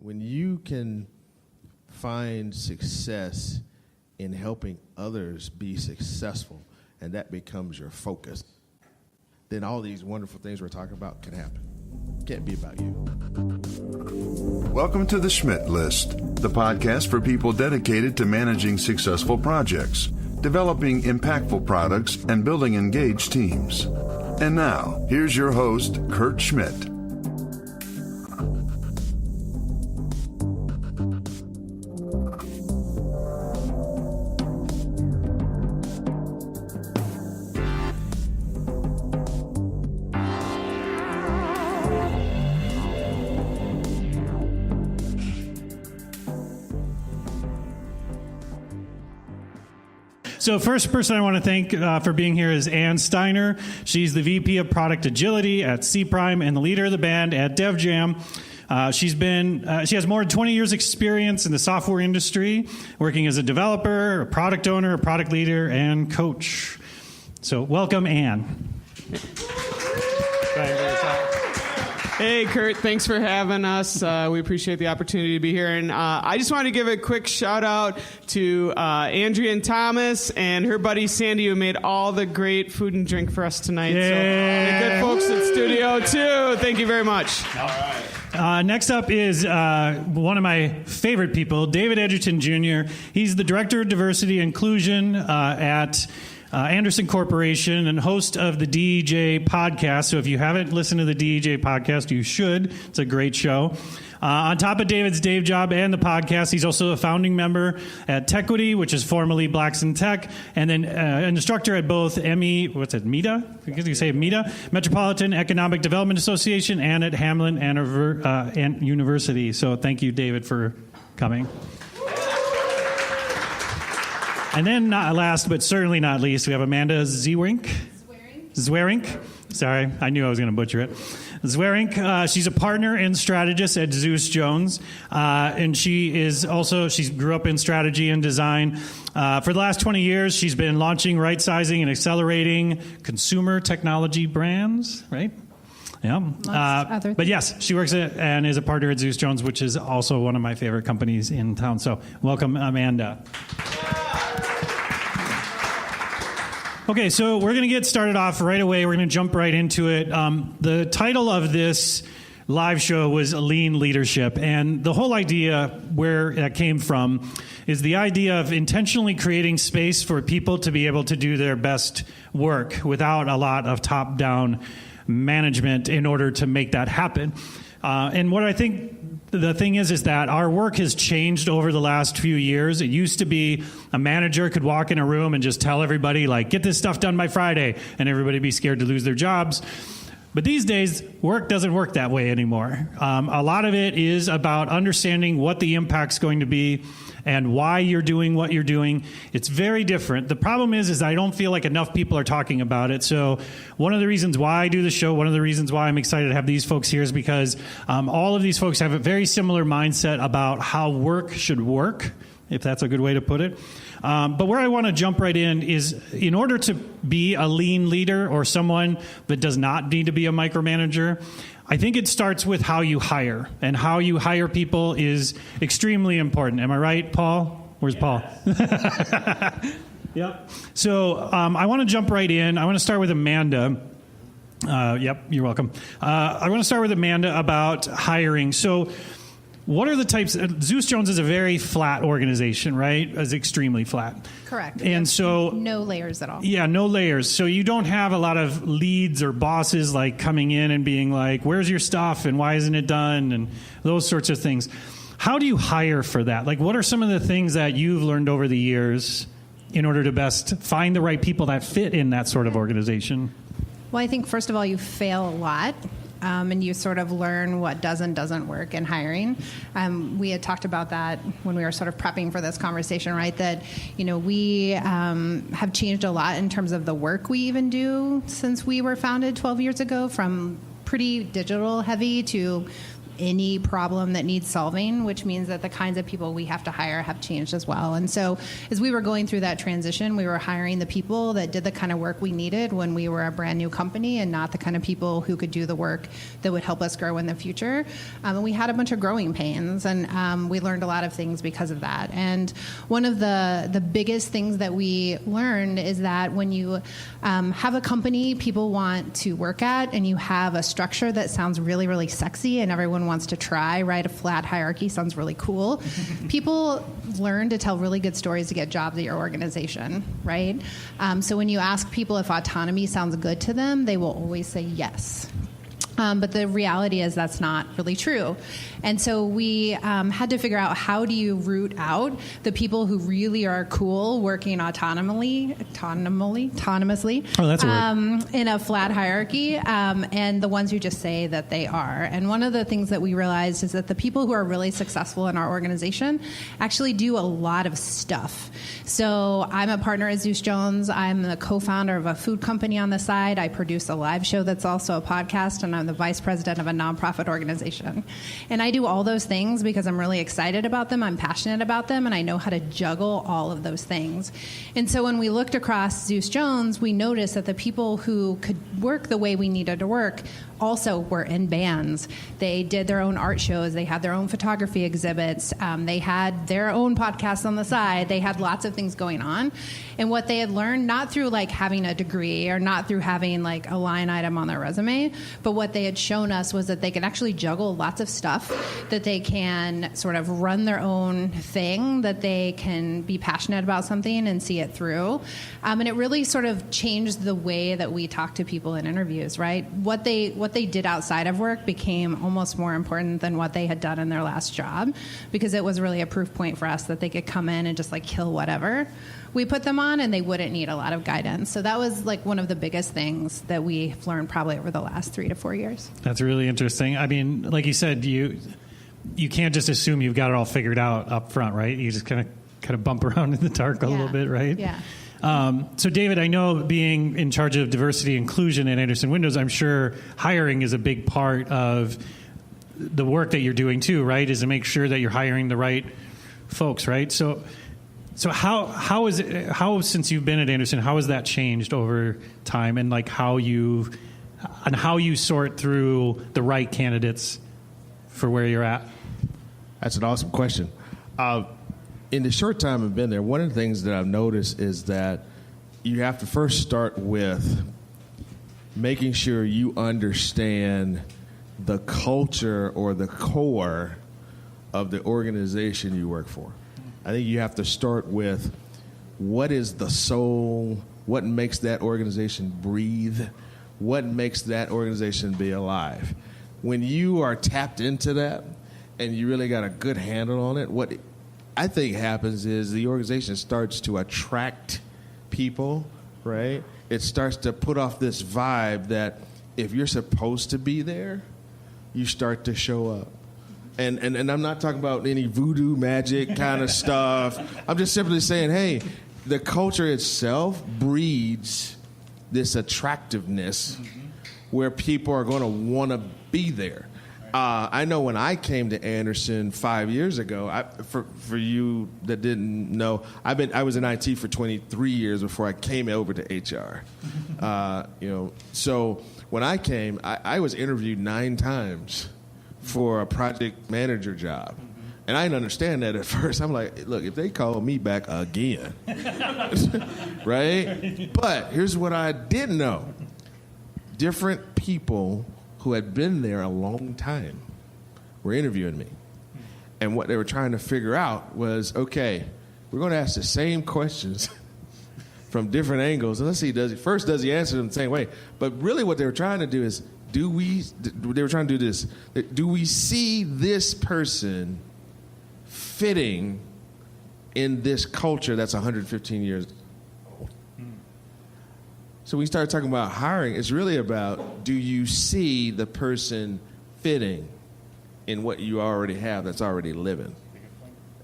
When you can find success in helping others be successful, and that becomes your focus, then all these wonderful things we're talking about can happen. It can't be about you. Welcome to the Schmidt List, the podcast for people dedicated to managing successful projects, developing impactful products, and building engaged teams. And now, here's your host, Kurt Schmidt. So first person I want to thank for being here is Ann Steiner. She's the VP of Product Agility at C Prime and the leader of the band at DevJam. She has more than 20 years experience in the software industry, working as a developer, a product owner, a product leader, and coach. So welcome, Ann. Hey, Kurt, thanks for having us. We appreciate the opportunity to be here. And I just want to give a quick shout out to Andrea and Thomas and her buddy Sandy, who made all the great food and drink for us tonight. Yeah. So the good folks at studio, too. Thank you very much. All right. Next up is one of my favorite people, David Edgerton Jr. He's the Director of Diversity and Inclusion at Anderson Corporation and host of the DEJ podcast. So if you haven't listened to the DEJ podcast, you should. It's a great show. On top of David's day job and the podcast, he's also a founding member at Techquity, which is formerly Blacks in Tech, and then an instructor at both MEDA? I guess you say MEDA, Metropolitan Economic Development Association, and at Hamlin and University. So thank you, David, for coming. And then, not last but certainly not least, we have Amanda Zweerink. Sorry, I knew I was going to butcher it. Zweerink, she's a partner and strategist at Zeus Jones, and she grew up in strategy and design. For the last 20 years, she's been launching, right-sizing, and accelerating consumer technology brands, right? Yeah. But yes, she works and is a partner at Zeus Jones, which is also one of my favorite companies in town. So welcome, Amanda. Okay, so we're going to get started off right away. We're going to jump right into it. The title of this live show was Lean Leadership, and the whole idea where that came from is the idea of intentionally creating space for people to be able to do their best work without a lot of top-down management in order to make that happen. And what I think the thing is that our work has changed over the last few years. It used to be a manager could walk in a room and just tell everybody, like, get this stuff done by Friday, and everybody be scared to lose their jobs. But these days, work doesn't work that way anymore. A lot of it is about understanding what the impact's going to be and why you're doing what you're doing. It's very different. The problem is I don't feel like enough people are talking about it. So one of the reasons why I do the show, one of the reasons why I'm excited to have these folks here is because all of these folks have a very similar mindset about how work should work, if that's a good way to put it. But where I want to jump right in is, in order to be a lean leader or someone that does not need to be a micromanager, I think it starts with how you hire. And how you hire people is extremely important. Am I right, Paul? Where's Paul? Yep. So I want to jump right in. I want to start with Amanda. Yep, you're welcome. I want to start with Amanda about hiring. So what are the types? Zeus Jones is a very flat organization, right? It's extremely flat. Correct. And so no layers at all. Yeah, no layers. So you don't have a lot of leads or bosses like coming in and being like, where's your stuff and why isn't it done? And those sorts of things. How do you hire for that? Like, what are some of the things that you've learned over the years in order to best find the right people that fit in that sort of organization? Well, I think, first of all, you fail a lot. And you sort of learn what does and doesn't work in hiring. We had talked about that when we were sort of prepping for this conversation, right? That, we have changed a lot in terms of the work we even do since we were founded 12 years ago, from pretty digital heavy to any problem that needs solving, which means that the kinds of people we have to hire have changed as well. And so as we were going through that transition, we were hiring the people that did the kind of work we needed when we were a brand new company and not the kind of people who could do the work that would help us grow in the future. And we had a bunch of growing pains, and we learned a lot of things because of that. And one of the biggest things that we learned is that when you have a company people want to work at, and you have a structure that sounds really, really sexy and everyone wants to try, right? A flat hierarchy sounds really cool. People learn to tell really good stories to get jobs at your organization, right? So when you ask people if autonomy sounds good to them, they will always say yes. But the reality is that's not really true. And so we had to figure out, how do you root out the people who really are cool working autonomously, oh, that's a word. In a flat hierarchy, and the ones who just say that they are. And one of the things that we realized is that the people who are really successful in our organization actually do a lot of stuff. So I'm a partner at Zeus Jones. I'm the co-founder of a food company on the side. I produce a live show that's also a podcast, and I'm the vice president of a nonprofit organization. And I do all those things because I'm really excited about them, I'm passionate about them, and I know how to juggle all of those things. And so when we looked across Zeus Jones, we noticed that the people who could work the way we needed to work also were in bands. They did their own art shows. They had their own photography exhibits. They had their own podcasts on the side. They had lots of things going on. And what they had learned, not through like having a degree or not through having like a line item on their resume, but what they had shown us was that they can actually juggle lots of stuff, that they can sort of run their own thing, that they can be passionate about something and see it through. And it really sort of changed the way that we talk to people in interviews, right? What they did outside of work became almost more important than what they had done in their last job, because it was really a proof point for us that they could come in and just like kill whatever we put them on, and they wouldn't need a lot of guidance. So that was like one of the biggest things that we've learned probably over the last 3 to 4 years. That's really interesting. I mean, like you said, you can't just assume you've got it all figured out up front, right? You just kind of bump around in the dark a little bit, right? Yeah. So, David, I know being in charge of diversity and inclusion at Anderson Windows, I'm sure hiring is a big part of the work that you're doing too, right? Is to make sure that you're hiring the right folks, right? So how since you've been at Anderson, how has that changed over time, and like how you sort through the right candidates for where you're at? That's an awesome question. In the short time I've been there, one of the things that I've noticed is that you have to first start with making sure you understand the culture or the core of the organization you work for. I think you have to start with what is the soul, what makes that organization breathe, what makes that organization be alive. When you are tapped into that and you really got a good handle on it, what I think happens is the organization starts to attract people, right? It starts to put off this vibe that if you're supposed to be there, you start to show up. And I'm not talking about any voodoo magic kind of stuff. I'm just simply saying, hey, the culture itself breeds this attractiveness where people are going to want to be there. I know when I came to Anderson 5 years ago, for you that didn't know, I was in IT for 23 years before I came over to HR. So when I came, I was interviewed 9 times for a project manager job. And I didn't understand that at first. I'm like, look, if they call me back again, right? But here's what I didn't know. Different people who had been there a long time were interviewing me. And what they were trying to figure out was, okay, we're going to ask the same questions from different angles. And let's see, does he answer them the same way? But really what they were trying to do is, do we see this person fitting in this culture that's 115 years old? So we started talking about hiring. It's really about, do you see the person fitting in what you already have that's already living,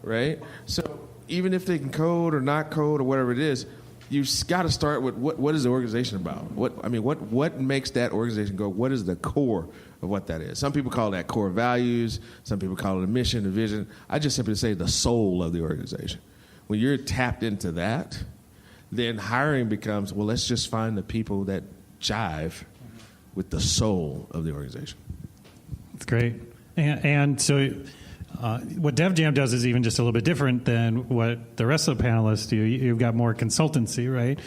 right? So even if they can code or not code or whatever it is, you've got to start with what is the organization about? What makes that organization go? What is the core of what that is. Some people call that core values. Some people call it a mission, a vision. I just simply say the soul of the organization. When you're tapped into that, then hiring becomes, well, let's just find the people that jive with the soul of the organization. That's great. And so what DevJam does is even just a little bit different than what the rest of the panelists do. You've got more consultancy, right?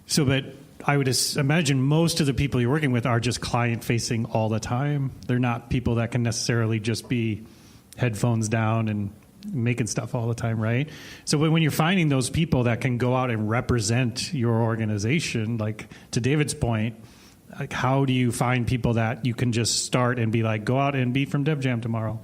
So, but I would imagine most of the people you're working with are just client-facing all the time. They're not people that can necessarily just be headphones down and making stuff all the time, right? So when you're finding those people that can go out and represent your organization, like to David's point, like how do you find people that you can just start and be like, go out and be from DevJam tomorrow?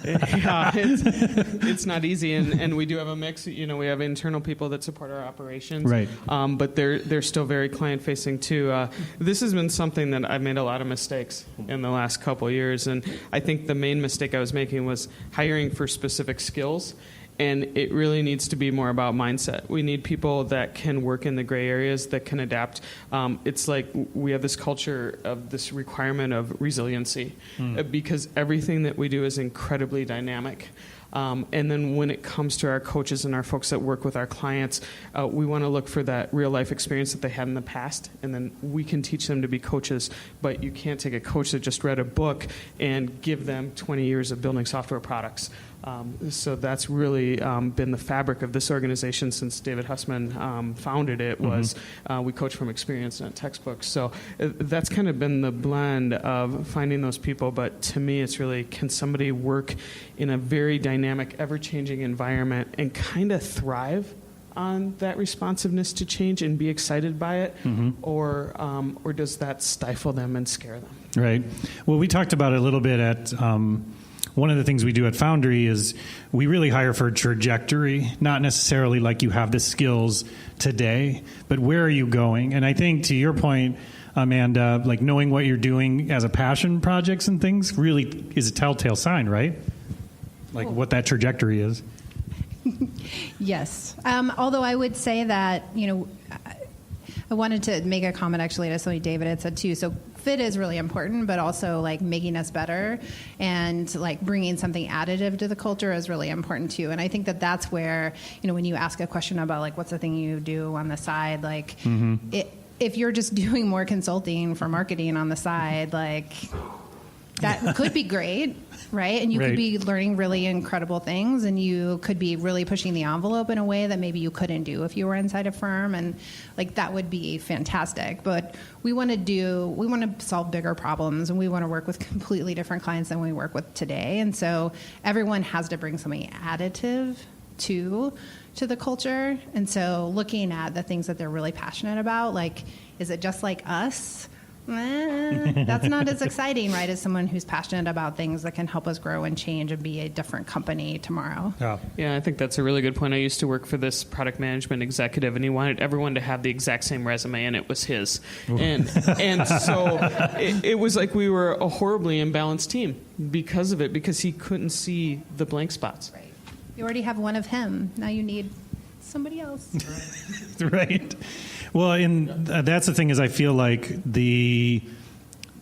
Yeah, it's not easy, and we do have a mix. We have internal people that support our operations, right? But they're still very client facing too. This has been something that I've made a lot of mistakes in the last couple of years, and I think the main mistake I was making was hiring for specific skills. And it really needs to be more about mindset. We need people that can work in the gray areas, that can adapt. It's like we have this culture of this requirement of resiliency because everything that we do is incredibly dynamic. And then when it comes to our coaches and our folks that work with our clients, we want to look for that real life experience that they had in the past, and then we can teach them to be coaches. But you can't take a coach that just read a book and give them 20 years of building software products. So that's really been the fabric of this organization since David Hussman founded it, was we coach from experience, not textbooks. So that's kind of been the blend of finding those people. But to me, it's really, can somebody work in a very dynamic, ever-changing environment and kind of thrive on that responsiveness to change and be excited by it, or does that stifle them and scare them? Right. Well, we talked about it a little bit at one of the things we do at Foundry is we really hire for trajectory, not necessarily like you have the skills today, but where are you going? And I think to your point, Amanda, like knowing what you're doing as a passion projects and things really is a telltale sign, right? Like what that trajectory is. Yes. Although I would say that, I wanted to make a comment actually to something David had said too. So fit is really important, but also like making us better and like bringing something additive to the culture is really important too. And I think that that's where, when you ask a question about like, what's the thing you do on the side, like if you're just doing more consulting for marketing on the side, like that could be great, right? And you could be learning really incredible things, and you could be really pushing the envelope in a way that maybe you couldn't do if you were inside a firm, and like that would be fantastic. But we want to solve bigger problems, and we want to work with completely different clients than we work with today. And so everyone has to bring something additive to the culture. And so looking at the things that they're really passionate about, like, is it just like us? That's not as exciting, right, as someone who's passionate about things that can help us grow and change and be a different company tomorrow. Yeah, I think that's a really good point. I used to work for this product management executive, and he wanted everyone to have the exact same resume, and it was his. And so it was like we were a horribly imbalanced team because of it, because he couldn't see the blank spots. Right. You already have one of him. Now you need somebody else. Right. Well, and that's the thing is I feel like the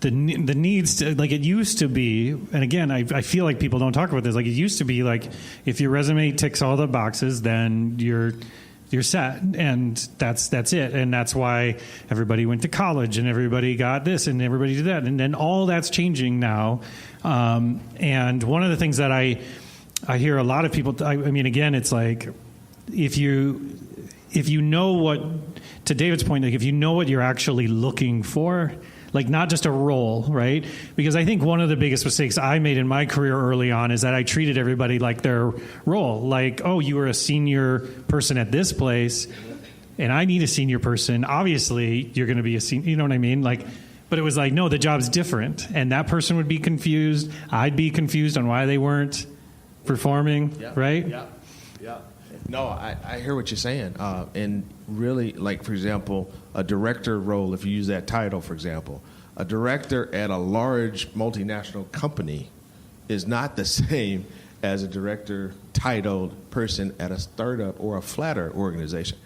needs to, like it used to be, and again, I feel like people don't talk about this. Like it used to be like if your resume ticks all the boxes, then you're set, and that's it. And that's why everybody went to college and everybody got this and everybody did that. And then all that's changing now. And one of the things that I hear a lot of people, I mean, again, it's like if you know what, to David's point, like if you know what you're actually looking for, like not just a role, right? Because I think one of the biggest mistakes I made in my career early on is that I treated everybody like their role. Like, oh, you were a senior person at this place, and I need a senior person. Obviously, you're going to be a senior, you know what I mean? Like, but it was like, no, the job's different. And that person would be confused. I'd be confused on why they weren't performing, right? Yeah. No, I hear what you're saying. And really, like, for example, a director role, if you use that title, for example, a director at a large multinational company is not the same as a director titled person at a startup or a flatter organization.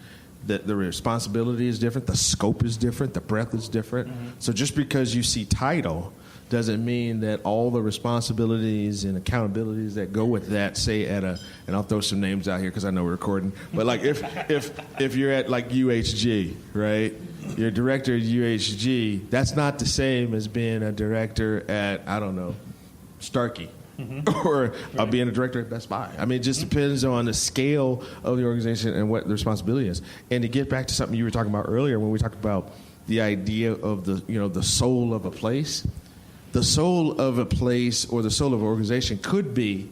The responsibility is different. The scope is different. The breadth is different. So just because you see title doesn't mean that all the responsibilities and accountabilities that go with that, say at a, and I'll throw some names out here because I know we're recording, but like if you're at like UHG, right? You're a director at UHG, that's not the same as being a director at, I don't know, Starkey. Or being a director at Best Buy. I mean, it just depends on the scale of the organization and what the responsibility is. And to get back to something you were talking about earlier when we talked about the idea of the soul of a place, the soul of a place or the soul of an organization could be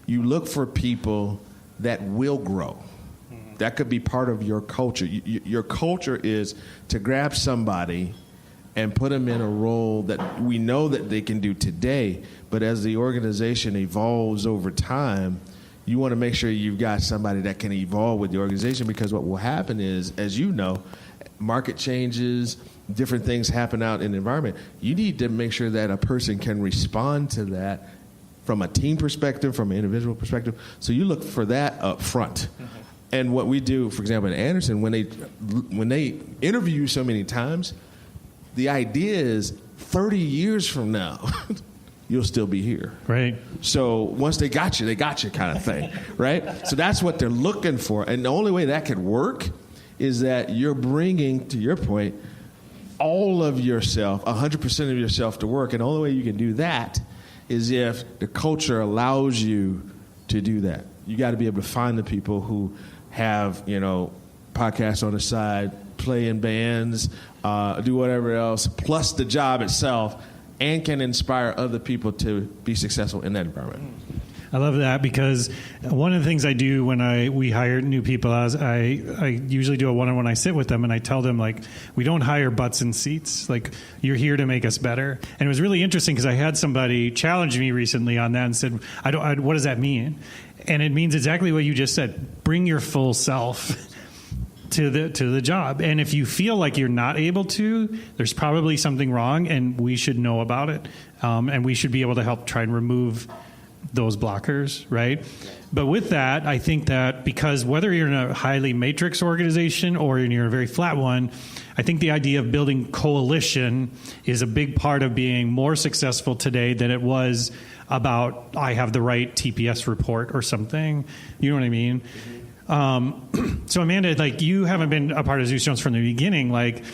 you look for people that will grow. That could be part of your culture. Your culture is to grab somebody and put them in a role that we know that they can do today, but as the organization evolves over time, you want to make sure you've got somebody that can evolve with the organization, because what will happen is, as you know, market changes, different things happen out in the environment. You need to make sure that a person can respond to that from a team perspective, from an individual perspective. So you look for that up front. And what we do, for example, at Anderson, when they interview you so many times, the idea is 30 years from now, you'll still be here. Right. So once they got you kind of thing, right? So that's what they're looking for. And the only way that could work is that you're bringing, to your point, all of yourself, 100% of yourself to work. And the only way you can do that is if the culture allows you to do that. You got to be able to find the people who have, podcasts on the side, play in bands, do whatever else, plus the job itself, and can inspire other people to be successful in that environment. I love that, because one of the things I do when we hire new people is I usually do a one-on-one. I sit with them and I tell them, like, we don't hire butts in seats. Like, you're here to make us better. And it was really interesting because I had somebody challenge me recently on that and said, what does that mean? And it means exactly what you just said. Bring your full self to the job. And if you feel like you're not able to, there's probably something wrong, and we should know about it. And we should be able to help try and remove those blockers, right? But with that, I think that because whether you're in a highly matrix organization or you're in a very flat one, I think the idea of building coalition is a big part of being more successful today than it was about I have the right TPS report or something. You know what I mean? So Amanda, like, you haven't been a part of Zeus Jones from the beginning. Like,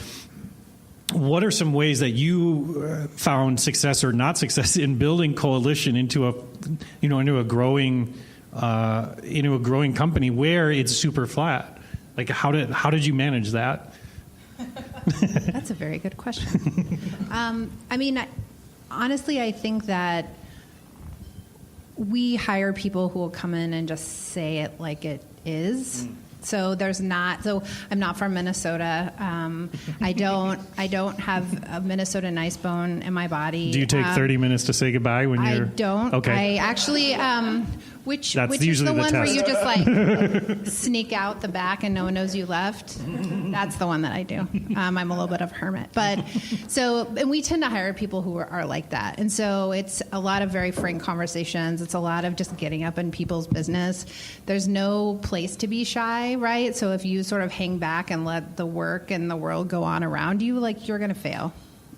what are some ways that you found success or not success in building coalition into a growing company where it's super flat? Like, how did you manage that? That's a very good question. Honestly, I think that we hire people who will come in and just say it like it is. So I'm not from Minnesota. I don't have a Minnesota nice bone in my body. Do you take 30 minutes to say goodbye when you're... I don't. Okay. I actually, which That's is the one test. where you just like sneak out the back and no one knows you left. That's the one that I do. I'm a little bit of a hermit. And we tend to hire people who are like that. And so it's a lot of very frank conversations. It's a lot of just getting up in people's business. There's no place to be shy, right? So if you sort of hang back and let the work and the world go on around you, like, you're going to fail.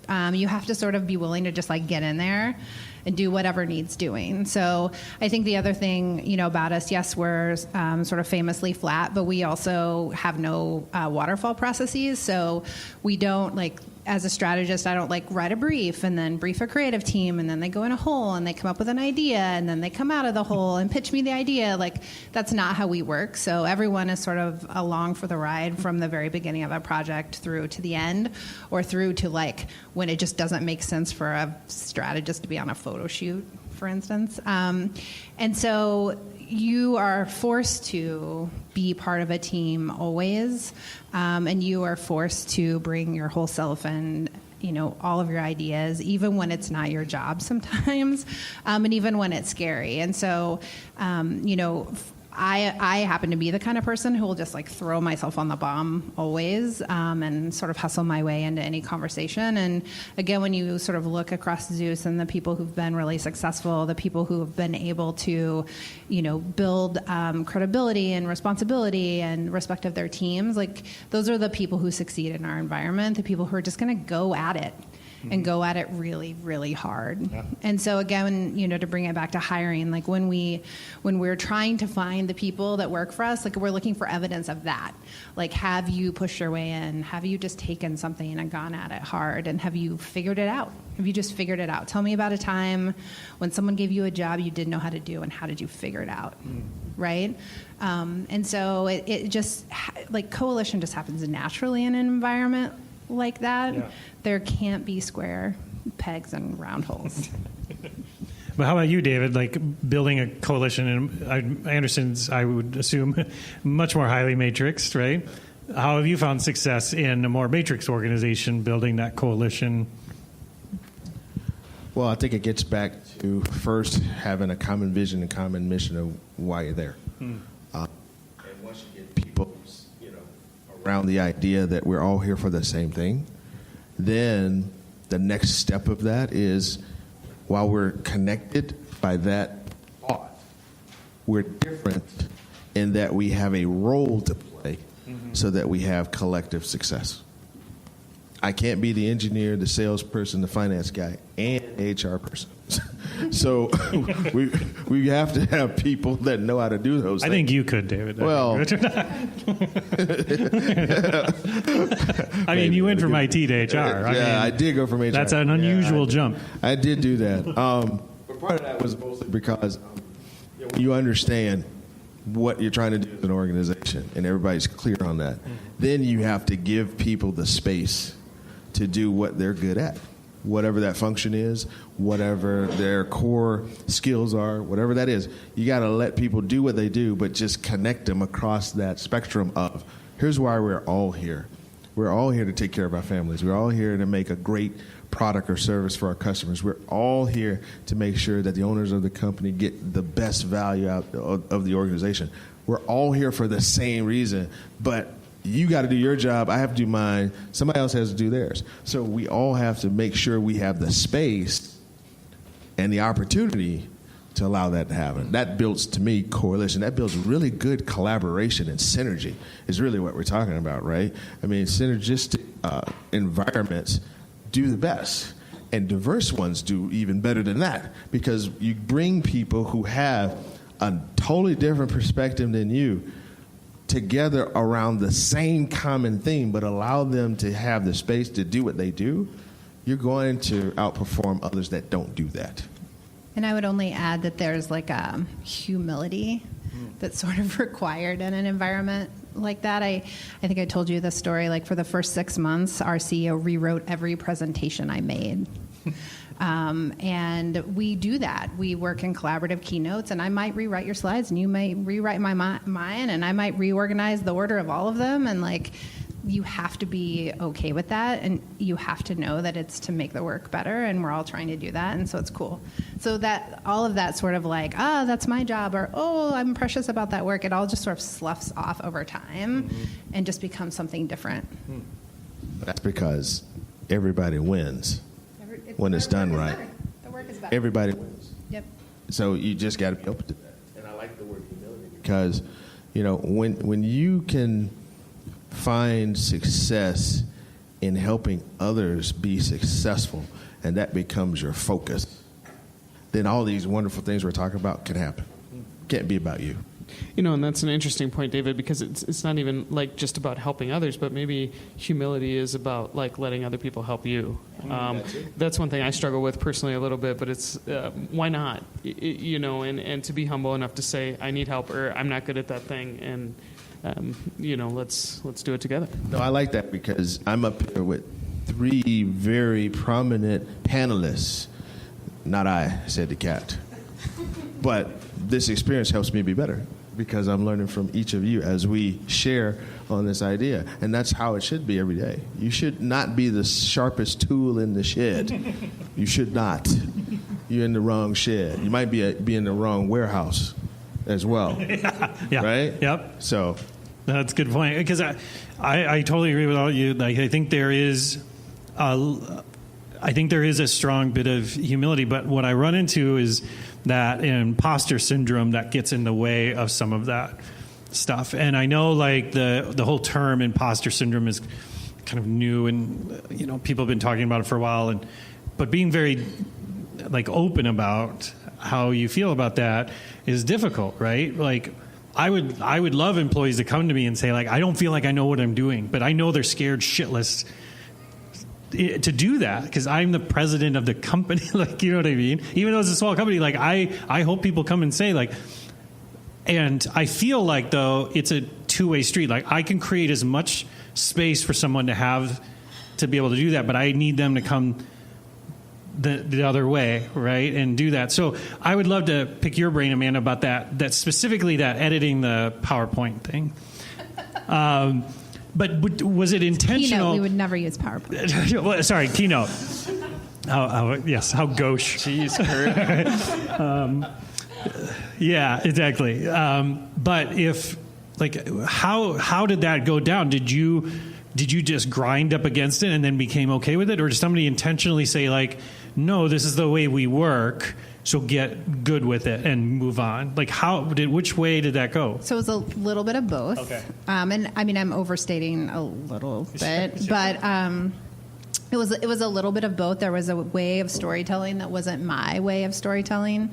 You have to sort of be willing to just like get in there and do whatever needs doing. So I think the other thing, about us, yes, we're sort of famously flat, but we also have no waterfall processes. So we don't, like, as a strategist, I don't like write a brief and then brief a creative team and then they go in a hole and they come up with an idea and then they come out of the hole and pitch me the idea. Like, that's not how we work. So everyone is sort of along for the ride from the very beginning of a project through to the end, or through to like when it just doesn't make sense for a strategist to be on a photo shoot, for instance. And so you are forced to be part of a team always, and you are forced to bring your whole self and all of your ideas, even when it's not your job sometimes, and even when it's scary. And so I happen to be the kind of person who will just like throw myself on the bomb always, and sort of hustle my way into any conversation. And again, when you sort of look across Zeus and the people who've been really successful, the people who have been able to, build credibility and responsibility and respect of their teams, like, those are the people who succeed in our environment, the people who are just going to go at it. and go at it really, really hard. Yeah. And so again, to bring it back to hiring, like when we're trying to find the people that work for us, like we're looking for evidence of that. Like, have you pushed your way in? Have you just taken something and gone at it hard? And have you figured it out? Have you just figured it out? Tell me about a time when someone gave you a job you didn't know how to do, and how did you figure it out, right? And so it just, like, coalition just happens naturally in an environment like that. Yeah. There can't be square pegs and round holes. But how about you, David? Like, building a coalition, and I understand, I would assume, much more highly matrixed, right? How have you found success in a more matrix organization, building that coalition? Well, I think it gets back to first having a common vision and common mission of why you're there. And once you get people, around the idea that we're all here for the same thing, then the next step of that is, while we're connected by that thought, we're different in that we have a role to play so that we have collective success. I can't be the engineer, the salesperson, the finance guy, and HR person. So we have to have people that know how to do those things. I think you could, David. Well, I mean, you went from IT to HR. I did go from HR. That's an unusual jump. I did do that. But part of that was mostly because you understand what you're trying to do as an organization, and everybody's clear on that. Then you have to give people the space to do what they're good at, whatever that function is, whatever their core skills are, whatever that is. You got to let people do what they do, but just connect them across that spectrum of, here's why we're all here. We're all here to take care of our families. We're all here to make a great product or service for our customers. We're all here to make sure that the owners of the company get the best value out of the organization. We're all here for the same reason, but you got to do your job. I have to do mine. Somebody else has to do theirs. So we all have to make sure we have the space and the opportunity to allow that to happen. That builds, to me, coalition. That builds really good collaboration and synergy is really what we're talking about, right? I mean, synergistic environments do the best, and diverse ones do even better than that, because you bring people who have a totally different perspective than you together around the same common thing, but allow them to have the space to do what they do. You're going to outperform others that don't do that. And I would only add that there's like a humility that's sort of required in an environment like that. I think I told you this story, like for the first 6 months, our CEO rewrote every presentation I made. And we do that. We work in collaborative keynotes, and I might rewrite your slides, and you might rewrite mine, and I might reorganize the order of all of them. And like, you have to be okay with that, and you have to know that it's to make the work better, and we're all trying to do that, and so it's cool. So that all of that sort of like, that's my job, or I'm precious about that work, it all just sort of sloughs off over time and just becomes something different. That's because everybody wins when it's done right. The work is better. Everybody wins. Yep. So you just got to be open to that. And I like the word humility because, when you can find success in helping others be successful, and that becomes your focus, then all these wonderful things we're talking about can happen. Can't be about you. And that's an interesting point, David, because it's not even like just about helping others, but maybe humility is about like letting other people help you. That's one thing I struggle with personally a little bit, but it's why not? And to be humble enough to say I need help, or I'm not good at that thing, and let's do it together. No, I like that because I'm up here with 3 very prominent panelists. Not I, said the cat. But this experience helps me be better because I'm learning from each of you as we share on this idea. And that's how it should be every day. You should not be the sharpest tool in the shed. You should not. You're in the wrong shed. You might be in the wrong warehouse as well. Yeah. Right? Yep. So that's a good point, because I totally agree with all you. Like, I think there is a strong bit of humility, but what I run into is that imposter syndrome that gets in the way of some of that stuff. And I know, like, the whole term imposter syndrome is kind of new, and people have been talking about it for a while, but being very like open about how you feel about that is difficult, right? Like I would love employees to come to me and say, like, I don't feel like I know what I'm doing, but I know they're scared shitless to do that because I'm the president of the company. Like, you know what I mean? Even though it's a small company, like I hope people come and say, like, and I feel like, though, it's a two-way street. Like, I can create as much space for someone to be able to do that, but I need them to come the other way, right, and do that. So I would love to pick your brain, Amanda, about that specifically that editing the PowerPoint thing. But was it intentional? Keynote, we would never use PowerPoint. Well, sorry, Keynote. Yes, how gauche. Jeez, Kurt. Yeah, exactly. But if, like, how did that go down? Did you just grind up against it and then became okay with it? Or did somebody intentionally say, like, no, this is the way we work, so get good with it and move on? Like, which way did that go? So it was a little bit of both. Okay. And I mean, I'm overstating a little bit, but it was a little bit of both. There was a way of storytelling that wasn't my way of storytelling.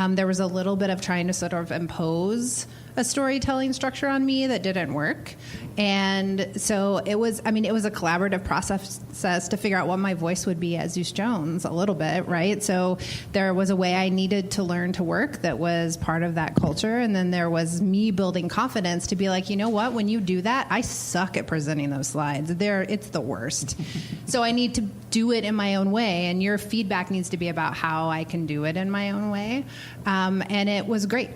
There was a little bit of trying to sort of impose a storytelling structure on me that didn't work. And so it was a collaborative process to figure out what my voice would be as Zeus Jones a little bit, right? So there was a way I needed to learn to work that was part of that culture. And then there was me building confidence to be like, you know what, when you do that, I suck at presenting those slides. It's the worst. So I need to do it in my own way. And your feedback needs to be about how I can do it in my own way. And it was great.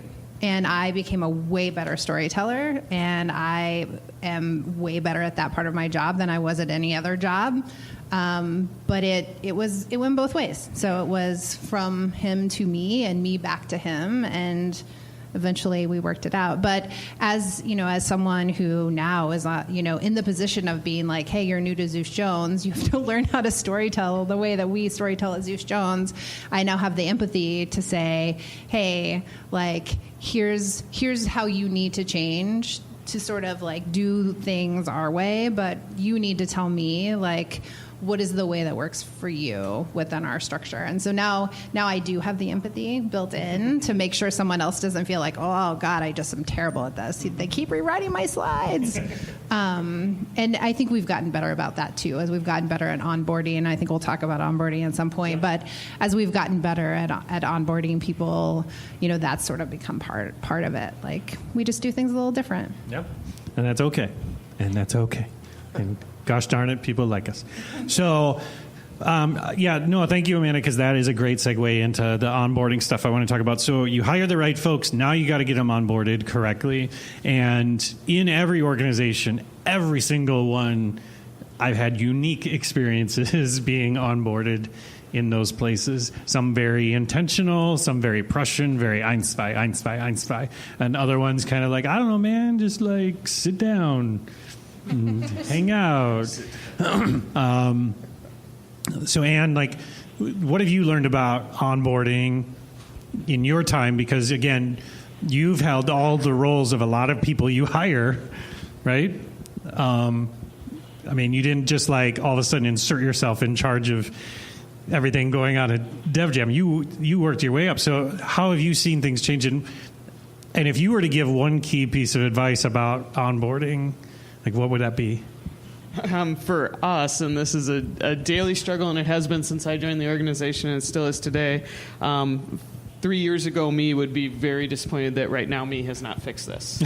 And I became a way better storyteller, and I am way better at that part of my job than I was at any other job. But it went both ways. So it was from him to me and me back to him, and eventually we worked it out. But as someone who now is in the position of being like, hey, you're new to Zeus Jones, you have to learn how to storytell the way that we storytell at Zeus Jones. I now have the empathy to say, hey, like, here's how you need to change to sort of like do things our way, but you need to tell me, like, what is the way that works for you within our structure? And so now I do have the empathy built in to make sure someone else doesn't feel like, oh God, I just am terrible at this. They keep rewriting my slides. And I think we've gotten better about that too, as we've gotten better at onboarding. And I think we'll talk about onboarding at some point. But as we've gotten better at onboarding people, that's sort of become part of it. Like, we just do things a little different. Yep. And that's okay. And gosh darn it, people like us. So, thank you, Amanda, because that is a great segue into the onboarding stuff I want to talk about. So you hire the right folks. Now you got to get them onboarded correctly. And in every organization, every single one, I've had unique experiences being onboarded in those places. Some very intentional, some very Prussian, very Einstein. And other ones kind of like, I don't know, man, just like sit down. Hang out. So, Anne, like, what have you learned about onboarding in your time? Because, again, you've held all the roles of a lot of people you hire, right? I mean, you didn't just, like, all of a sudden insert yourself in charge of everything going on at DevJam. You worked your way up. So how have you seen things change? And if you were to give one key piece of advice about onboarding, like, what would that be? For us, and this is a daily struggle, and it has been since I joined the organization, and it still is today. 3 years ago, me would be very disappointed that right now me has not fixed this.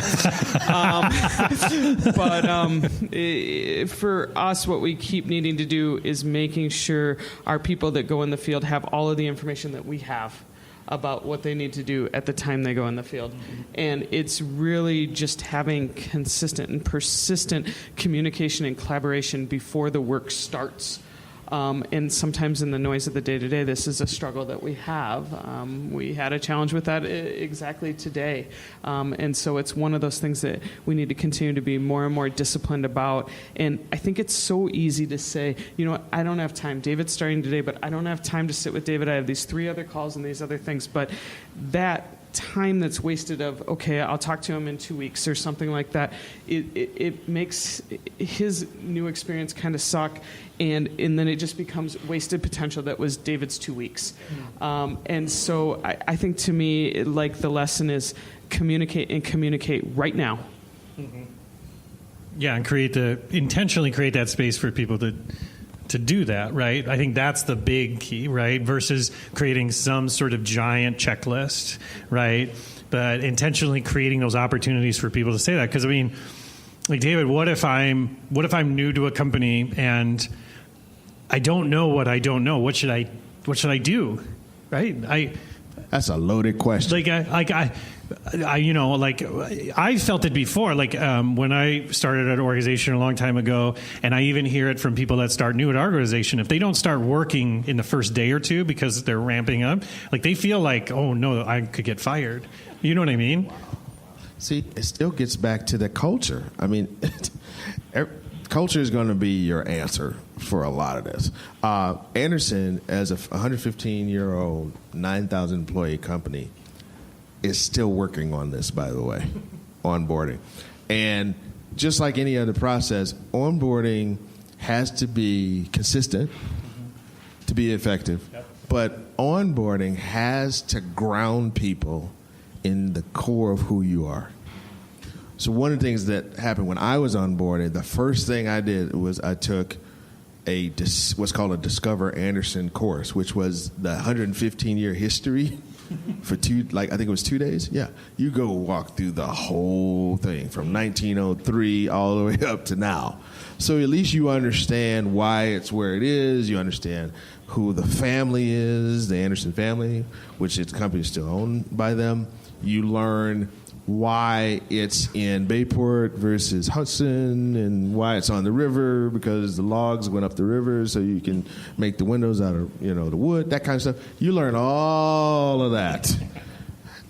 For us, what we keep needing to do is making sure our people that go in the field have all of the information that we have about what they need to do at the time they go in the field. And it's really just having consistent and persistent communication and collaboration before the work starts. And sometimes in the noise of the day-to-day, this is a struggle that we have. We had a challenge with that exactly today. And so it's one of those things that we need to continue to be more and more disciplined about. And I think it's so easy to say, you know what, I don't have time. David's starting today, but I don't have time to sit with David. I have these 3 other calls and these other things. But that time that's wasted of, okay, I'll talk to him in 2 weeks or something like that, it makes his new experience kind of suck, and then it just becomes wasted potential that was David's 2 weeks. And so I think, to me, like, the lesson is communicate right now. Mm-hmm. Yeah, and intentionally create that space for people to do that, right? I think that's the big key, right? Versus creating some sort of giant checklist, right? But intentionally creating those opportunities for people to say that. Because, I mean, like, David, what if I'm new to a company and I don't know what I don't know? What should I do? Right? That's a loaded question. I felt it before, when I started an organization a long time ago, and I even hear it from people that start new at our organization. If they don't start working in the first day or two because they're ramping up, like, they feel like, oh no, I could get fired. You know what I mean? See, it still gets back to the culture. I mean, culture is going to be your answer for a lot of this. Anderson, as a 115-year-old, 9,000 employee company, is still working on this, by the way, onboarding. And just like any other process, onboarding has to be consistent to be effective. Yep. But onboarding has to ground people in the core of who you are. So one of the things that happened when I was onboarded, the first thing I did was I took what's called a Discover Anderson course, which was the 115-year history for I think it was 2 days. Yeah. You go walk through the whole thing from 1903 all the way up to now. So at least you understand why it's where it is. You understand who the family is, the Anderson family, which the company is still owned by them. You learn why it's in Bayport versus Hudson, and why it's on the river, because the logs went up the river so you can make the windows out of the wood, that kind of stuff. You learn all of that.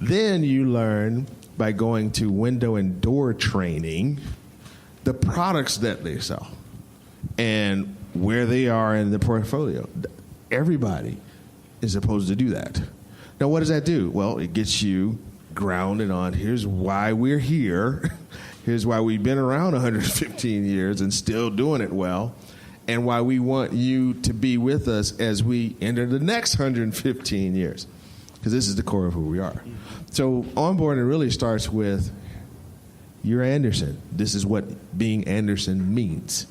Then you learn, by going to window and door training, the products that they sell and where they are in the portfolio. Everybody is supposed to do that. Now, what does that do? Well, it gets you grounded on, here's why we're here, here's why we've been around 115 years and still doing it well, and why we want you to be with us as we enter the next 115 years, because this is the core of who we are. So onboarding really starts with, you're Anderson. This is what being Anderson means.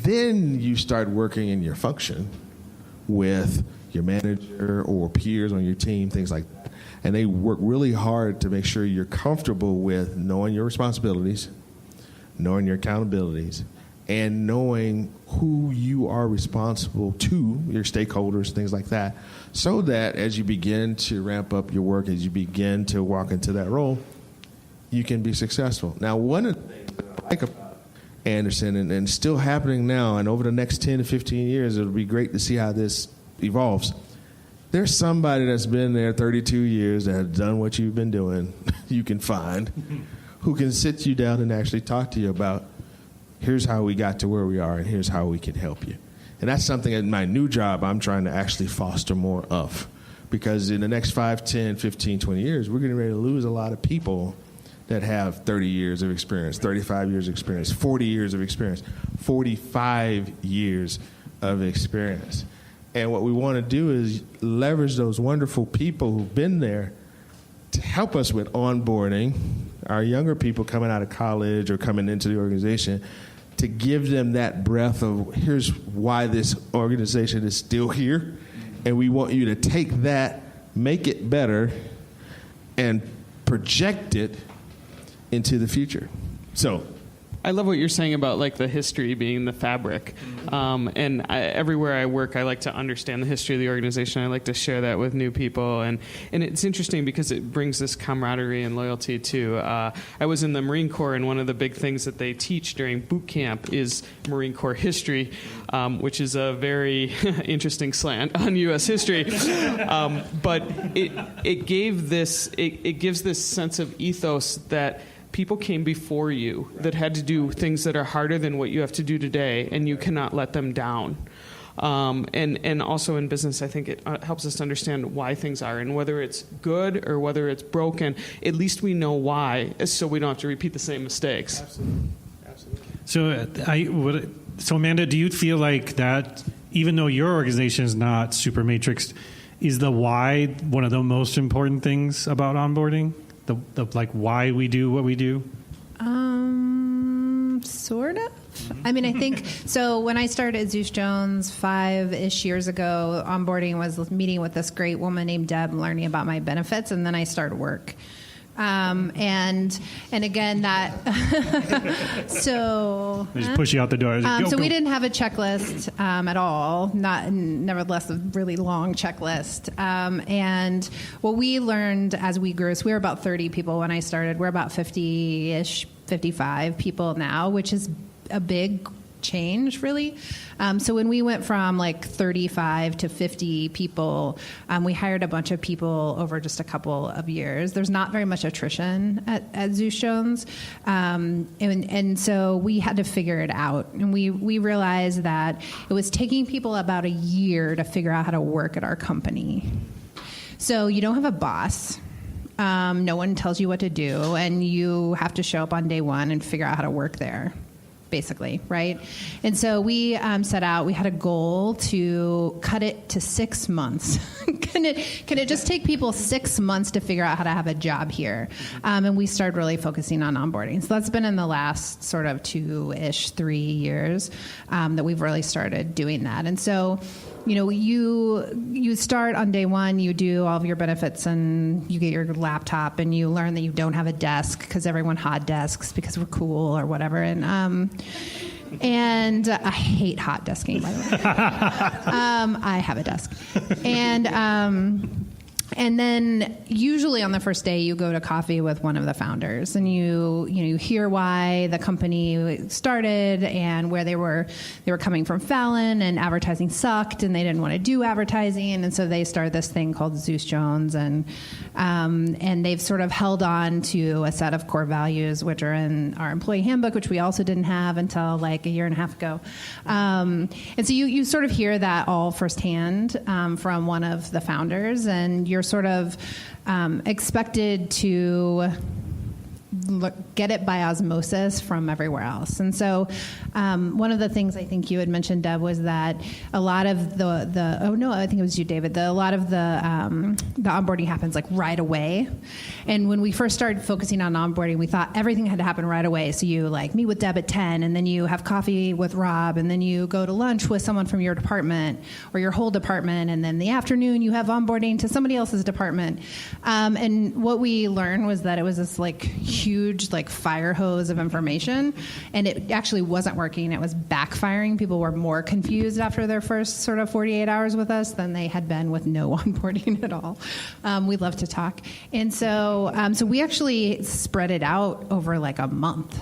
Then you start working in your function with your manager or peers on your team, things like that. And they work really hard to make sure you're comfortable with knowing your responsibilities, knowing your accountabilities, and knowing who you are responsible to, your stakeholders, things like that, so that as you begin to ramp up your work, as you begin to walk into that role, you can be successful. Now, one of the things that I like about Anderson, and still happening now, and over the next 10 to 15 years, it'll be great to see how this evolves. There's somebody that's been there 32 years that has done what you've been doing, you can find, who can sit you down and actually talk to you about, here's how we got to where we are, and here's how we can help you. And that's something in my new job I'm trying to actually foster more of. Because in the next 5, 10, 15, 20 years, we're getting ready to lose a lot of people that have 30 years of experience, 35 years of experience, 40 years of experience, 45 years of experience. And what we want to do is leverage those wonderful people who've been there to help us with onboarding our younger people coming out of college or coming into the organization, to give them that breath of, here's why this organization is still here, and we want you to take that, make it better, and project it into the future. So I love what you're saying about the history being the fabric. Everywhere I work, I like to understand the history of the organization. I like to share that with new people. And it's interesting because it brings this camaraderie and loyalty too. I was in the Marine Corps, and one of the big things that they teach during boot camp is Marine Corps history, which is a very interesting slant on U.S. history. But it gives this sense of ethos that people came before you that had to do things that are harder than what you have to do today, and you cannot let them down. And also in business, I think it helps us to understand why things are, and whether it's good or whether it's broken, at least we know why, so we don't have to repeat the same mistakes. Absolutely. So Amanda, do you feel like that, even though your organization is not super matrixed, is the why one of the most important things about onboarding? The like why we do what we do? Sort of. I mean, I think so. When I started at Zeus Jones 5-ish years ago, onboarding was meeting with this great woman named Deb, learning about my benefits, and then I started work. And again, that so they just push you out the door. So we didn't have a checklist at all. Nevertheless, a really long checklist. And what we learned as we grew, so we were about 30 people when I started. We're about 50-ish, 55 people now, which is a big change, really. So when we went from like 35 to 50 people, we hired a bunch of people over just a couple of years. There's not very much attrition at Zeus Jones. And so we had to figure it out. And we realized that it was taking people about a year to figure out how to work at our company. So you don't have a boss. No one tells you what to do, and you have to show up on day one and figure out how to work there, basically, right? And so we set out, we had a goal to cut it to 6 months. Can it just take people 6 months to figure out how to have a job here? And we started really focusing on onboarding. So that's been in the last sort of 2-ish, 3 years that we've really started doing that. And so, you know, you start on day one, you do all of your benefits, and you get your laptop, and you learn that you don't have a desk because everyone hot desks because we're cool or whatever. And I hate hot desking, by the way. I have a desk. And then usually on the first day you go to coffee with one of the founders, and you hear why the company started and where they were coming from Fallon, and advertising sucked and they didn't want to do advertising, and so they started this thing called Zeus Jones, and they've sort of held on to a set of core values which are in our employee handbook, which we also didn't have until like a year and a half ago. And so you sort of hear that all firsthand from one of the founders, and you're sort of expected to get it by osmosis from everywhere else. And so one of the things I think you had mentioned, Deb, was that a lot of I think it was you, David, a lot of the onboarding happens like right away. And when we first started focusing on onboarding, we thought everything had to happen right away. So you like meet with Deb at 10, and then you have coffee with Rob, and then you go to lunch with someone from your department or your whole department, and then in the afternoon you have onboarding to somebody else's department. And what we learned was that it was this like huge like fire hose of information, and it actually wasn't working. It was backfiring. People were more confused after their first sort of 48 hours with us than they had been with no onboarding at all. We love to talk. And so we actually spread it out over like a month.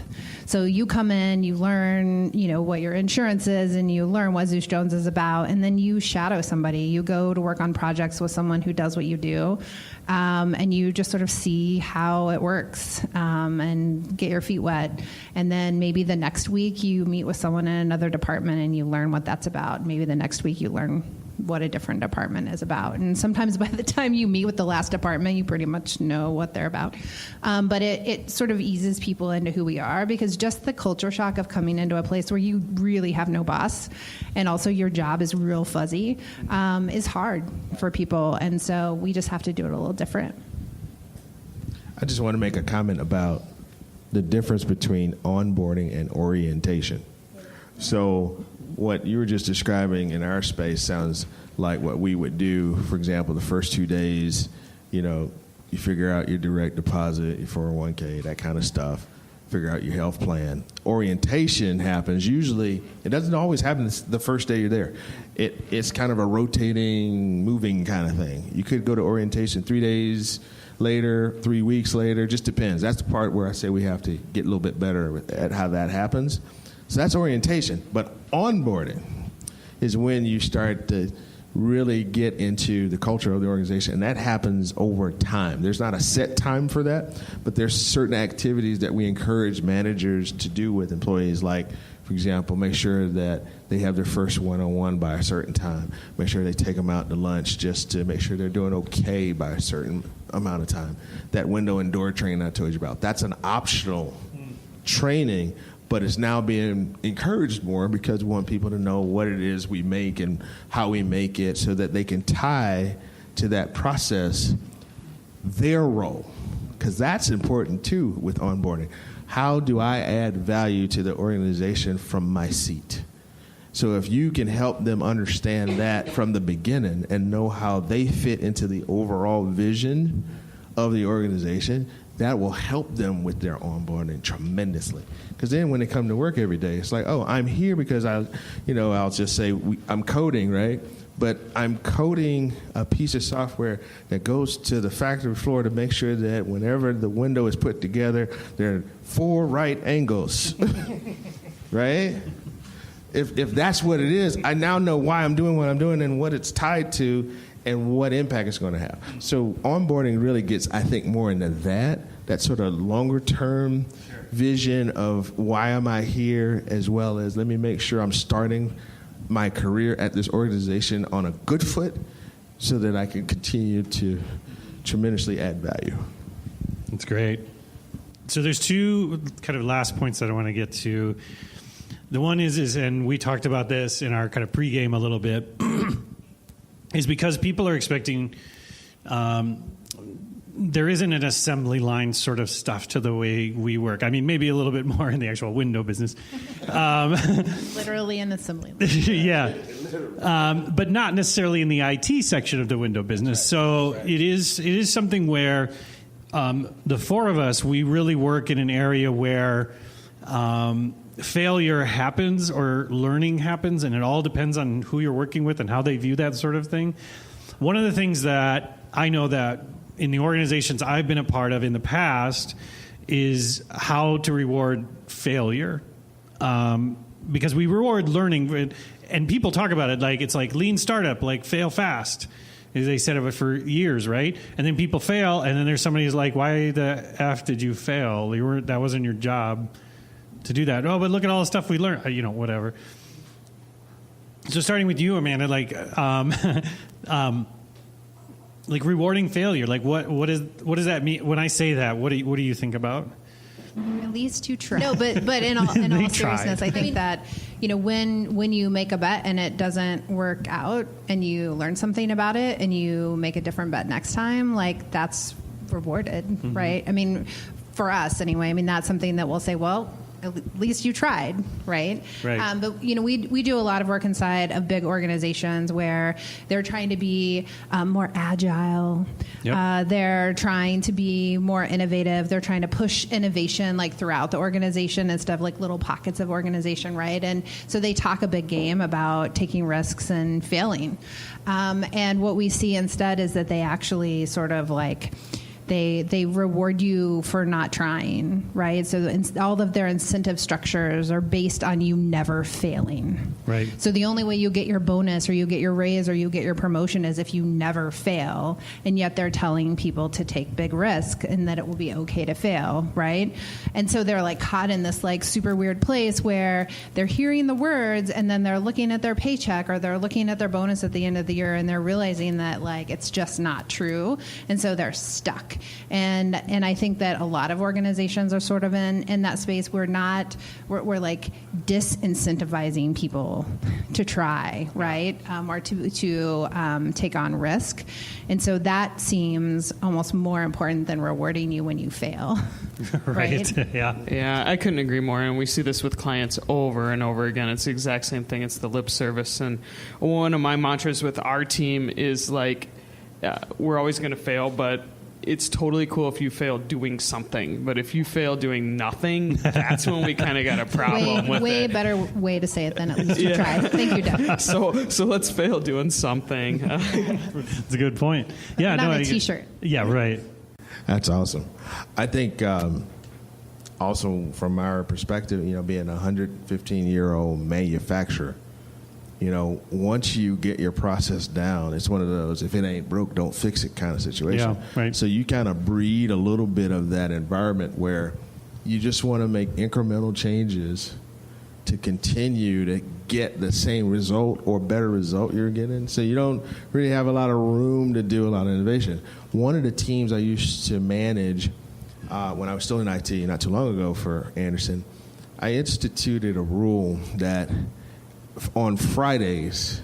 So you come in, you learn, what your insurance is, and you learn what Zeus Jones is about, and then you shadow somebody. You go to work on projects with someone who does what you do, and you just sort of see how it works and get your feet wet. And then maybe the next week you meet with someone in another department and you learn what that's about. Maybe the next week you learn what a different department is about. And sometimes by the time you meet with the last department, you pretty much know what they're about. But it sort of eases people into who we are, because just the culture shock of coming into a place where you really have no boss, and also your job is real fuzzy, is hard for people. And so we just have to do it a little different. I just want to make a comment about the difference between onboarding and orientation. So what you were just describing in our space sounds like what we would do. For example, the first 2 days, you figure out your direct deposit, your 401k, that kind of stuff. Figure out your health plan. Orientation happens usually. It doesn't always happen the first day you're there. It's kind of a rotating, moving kind of thing. You could go to orientation 3 days later, 3 weeks later, just depends. That's the part where I say we have to get a little bit better at how that happens. So that's orientation. But onboarding is when you start to really get into the culture of the organization, and that happens over time. There's not a set time for that, but there's certain activities that we encourage managers to do with employees, like For example, make sure that they have their first one-on-one by a certain time. Make sure they take them out to lunch just to make sure they're doing okay by a certain amount of time. That window and door training I told you about, that's an optional training, but it's now being encouraged more because we want people to know what it is we make and how we make it so that they can tie to that process their role, because that's important too with onboarding. How do I add value to the organization from my seat? So if you can help them understand that from the beginning and know how they fit into the overall vision of the organization, that will help them with their onboarding tremendously. Because then when they come to work every day, it's like, oh, I'm here because I'll just say I'm coding, right? But I'm coding a piece of software that goes to the factory floor to make sure that whenever the window is put together, there are 4 right angles, right? If that's what it is, I now know why I'm doing what I'm doing and what it's tied to and what impact it's going to have. So onboarding really gets, I think, more into that sort of longer-term vision of why am I here, as well as let me make sure I'm starting my career at this organization on a good foot so that I can continue to tremendously add value. That's great. So there's 2 kind of last points that I want to get to. The one is, and we talked about this in our kind of pregame a little bit, is because people are expecting there isn't an assembly line sort of stuff to the way we work. I mean, maybe a little bit more in the actual window business. Literally an assembly line. Yeah. But not necessarily in the IT section of the window business. So it is something where the 4 of us, we really work in an area where failure happens or learning happens, and it all depends on who you're working with and how they view that sort of thing. One of the things that I know that in the organizations I've been a part of in the past is how to reward failure. Because we reward learning, and people talk about it like it's like lean startup, like fail fast. They said it for years, right? And then people fail, and then there's somebody who's like, why the F did you fail? That wasn't your job to do that. Oh, but look at all the stuff we learned, whatever. So starting with you, Amanda, like rewarding failure, like what does that mean? When I say that, what do you think about? At least you try. No, but in all seriousness, I think that when you make a bet and it doesn't work out, and you learn something about it, and you make a different bet next time, like that's rewarded, right? I mean, for us anyway. I mean, that's something that we'll say, well, at least you tried, right? Right. But we do a lot of work inside of big organizations where they're trying to be more agile. Yep. They're trying to be more innovative. They're trying to push innovation like throughout the organization instead of like little pockets of organization, right? And so they talk a big game about taking risks and failing. And what we see instead is that they actually sort of like They reward you for not trying, right? So all of their incentive structures are based on you never failing. Right. So the only way you get your bonus or you get your raise or you get your promotion is if you never fail, and yet they're telling people to take big risk and that it will be okay to fail, right? And so they're like caught in this like super weird place where they're hearing the words and then they're looking at their paycheck or they're looking at their bonus at the end of the year and they're realizing that like it's just not true, and so they're stuck. And I think that a lot of organizations are sort of in that space. We're like disincentivizing people to try, right? Or to take on risk. And so that seems almost more important than rewarding you when you fail. Right. Yeah. Yeah, I couldn't agree more. And we see this with clients over and over again. It's the exact same thing. It's the lip service. And one of my mantras with our team is like, we're always going to fail, but it's totally cool if you fail doing something, but if you fail doing nothing, that's when we kind of got a problem with it. Way better way to say it than at least you tried. Thank you, Deb. So let's fail doing something. That's a good point. Yeah, not a T-shirt. Yeah, right. That's awesome. I think also from our perspective, being a 115-year-old manufacturer, once you get your process down, it's one of those, if it ain't broke, don't fix it kind of situation. Yeah, right. So you kind of breed a little bit of that environment where you just want to make incremental changes to continue to get the same result or better result you're getting. So you don't really have a lot of room to do a lot of innovation. One of the teams I used to manage when I was still in IT not too long ago for Anderson, I instituted a rule that on Fridays,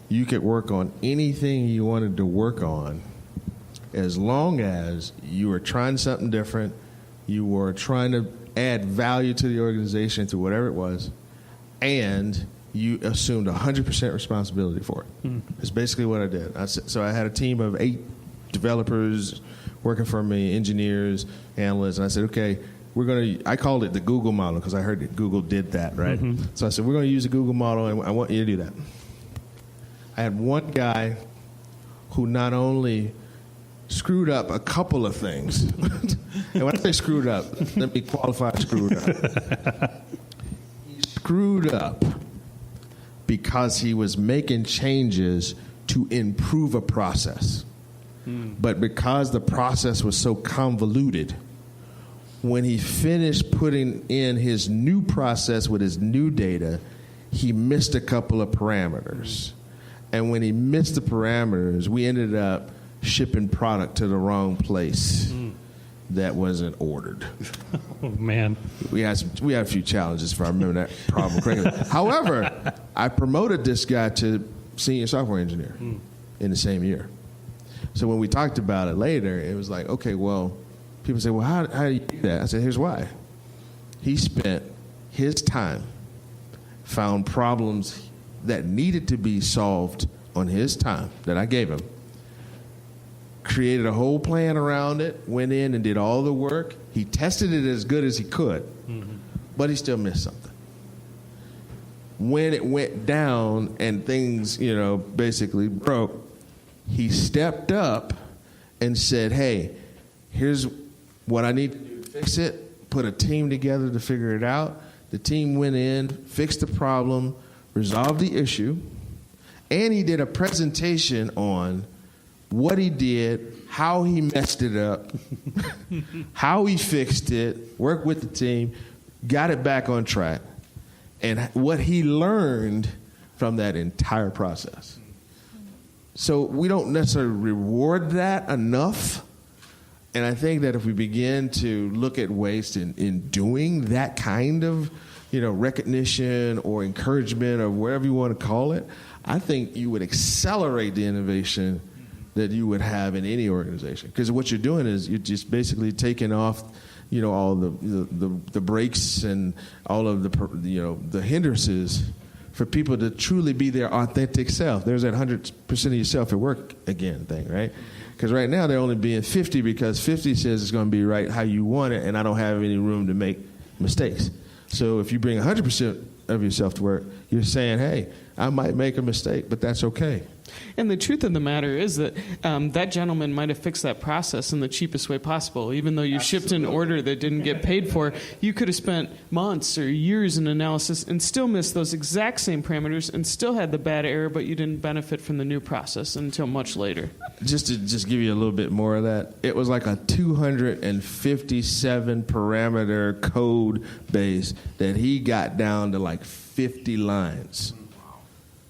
you could work on anything you wanted to work on as long as you were trying something different, you were trying to add value to the organization, to whatever it was, and you assumed 100% responsibility for it. It's basically what I did. So I had a team of 8 developers working for me, engineers, analysts, and I said, okay, I called it the Google model because I heard that Google did that, right? So I said, we're going to use the Google model, and I want you to do that. I had one guy who not only screwed up a couple of things, and when I say screwed up, let me qualify screwed up. He screwed up because he was making changes to improve a process. But because the process was so convoluted, when he finished putting in his new process with his new data, he missed a couple of parameters. And when he missed the parameters, we ended up shipping product to the wrong place that wasn't ordered. Oh, man. We had a few challenges, if I remember that problem correctly. However, I promoted this guy to senior software engineer in the same year. So when we talked about it later, it was like, okay, well, people say, well, how do you do that? I said, here's why. He spent his time, found problems that needed to be solved on his time that I gave him, created a whole plan around it, went in and did all the work. He tested it as good as he could, but he still missed something. When it went down and things, basically broke, he stepped up and said, hey, here's what I need to do to fix it, put a team together to figure it out. The team went in, fixed the problem, resolved the issue, and he did a presentation on what he did, how he messed it up, how he fixed it, worked with the team, got it back on track, and what he learned from that entire process. So we don't necessarily reward that enough. And I think that if we begin to look at ways in doing that kind of, recognition or encouragement or whatever you want to call it, I think you would accelerate the innovation that you would have in any organization. Because what you're doing is you're just basically taking off, all the brakes and all of the hindrances for people to truly be their authentic self. There's that 100% of yourself at work again thing, right? Because right now they're only being 50 because 50 says it's going to be right how you want it, and I don't have any room to make mistakes. So if you bring 100% of yourself to work, you're saying, hey, I might make a mistake, but that's okay. And the truth of the matter is that that gentleman might have fixed that process in the cheapest way possible. Even though you shipped an order that didn't get paid for, you could have spent months or years in analysis and still missed those exact same parameters and still had the bad error, but you didn't benefit from the new process until much later. Just to give you a little bit more of that, it was like a 257 parameter code base that he got down to like 50 lines.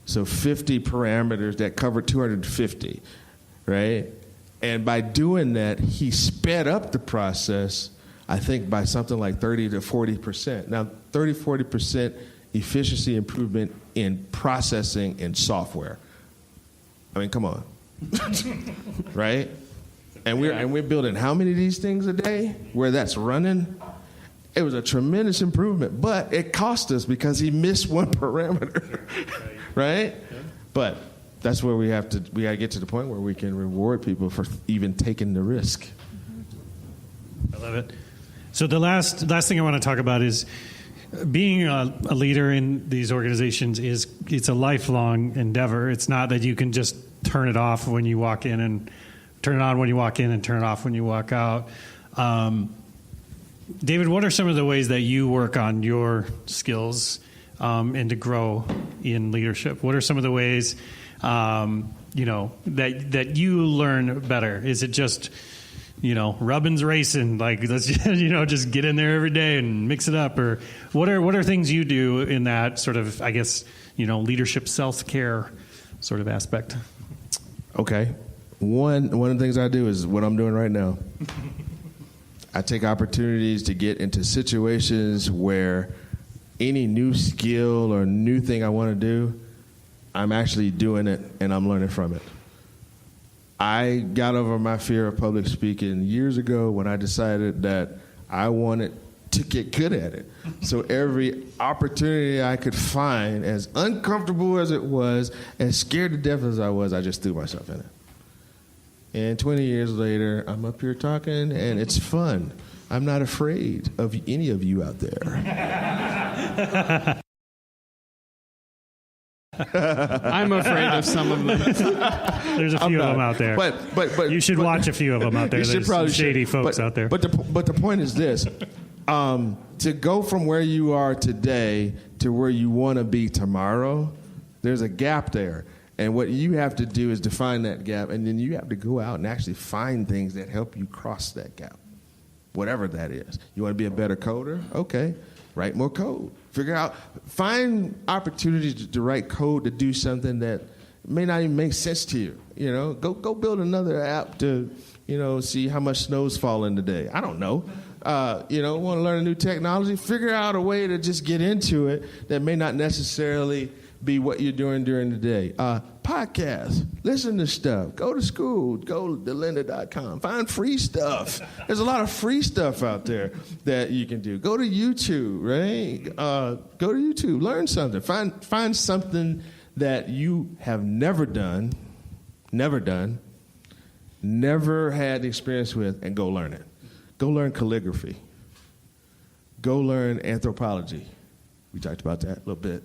So 50 parameters that covered 250, right? And by doing that, he sped up the process, I think, by something like 30 to 40%. Now, 30, 40% efficiency improvement in processing and software. I mean, come on. Right? And we're building how many of these things a day where that's running? It was a tremendous improvement, but it cost us because he missed one parameter. Right? Yeah. But that's where we got to get to the point where we can reward people for even taking the risk. I love it. So the last thing I want to talk about is being a leader in these organizations it's a lifelong endeavor. It's not that you can just turn it off when you walk in and turn it on when you walk in and turn it off when you walk out. David, what are some of the ways that you work on your skills and to grow in leadership? What are some of the ways, that you learn better? Is it just rubbin's racing. Like, let's just get in there every day and mix it up. Or what are things you do in that sort of, I guess, leadership self-care sort of aspect? Okay. One of the things I do is what I'm doing right now. I take opportunities to get into situations where any new skill or new thing I want to do, I'm actually doing it and I'm learning from it. I got over my fear of public speaking years ago when I decided that I wanted to get good at it. So every opportunity I could find, as uncomfortable as it was, as scared to death as I was, I just threw myself in it. And 20 years later, I'm up here talking, and it's fun. I'm not afraid of any of you out there. I'm afraid of some of them. There's a few of them out there. But you should watch a few of them out there. There's some shady folks out there. But the point is this. To go from where you are today to where you want to be tomorrow, there's a gap there. And what you have to do is define that gap, and then you have to go out and actually find things that help you cross that gap, whatever that is. You want to be a better coder? Okay, write more code. Find opportunities to write code to do something that may not even make sense to you. Go build another app to, see how much snow's falling today. I don't know. Want to learn a new technology? Figure out a way to just get into it that may not necessarily be what you're doing during the day. Podcasts, listen to stuff, go to school, go to lynda.com, find free stuff. There's a lot of free stuff out there that you can do. Go to YouTube, right? Go to YouTube, learn something. Find something that you have never had experience with, and go learn it. Go learn calligraphy. Go learn anthropology. We talked about that a little bit.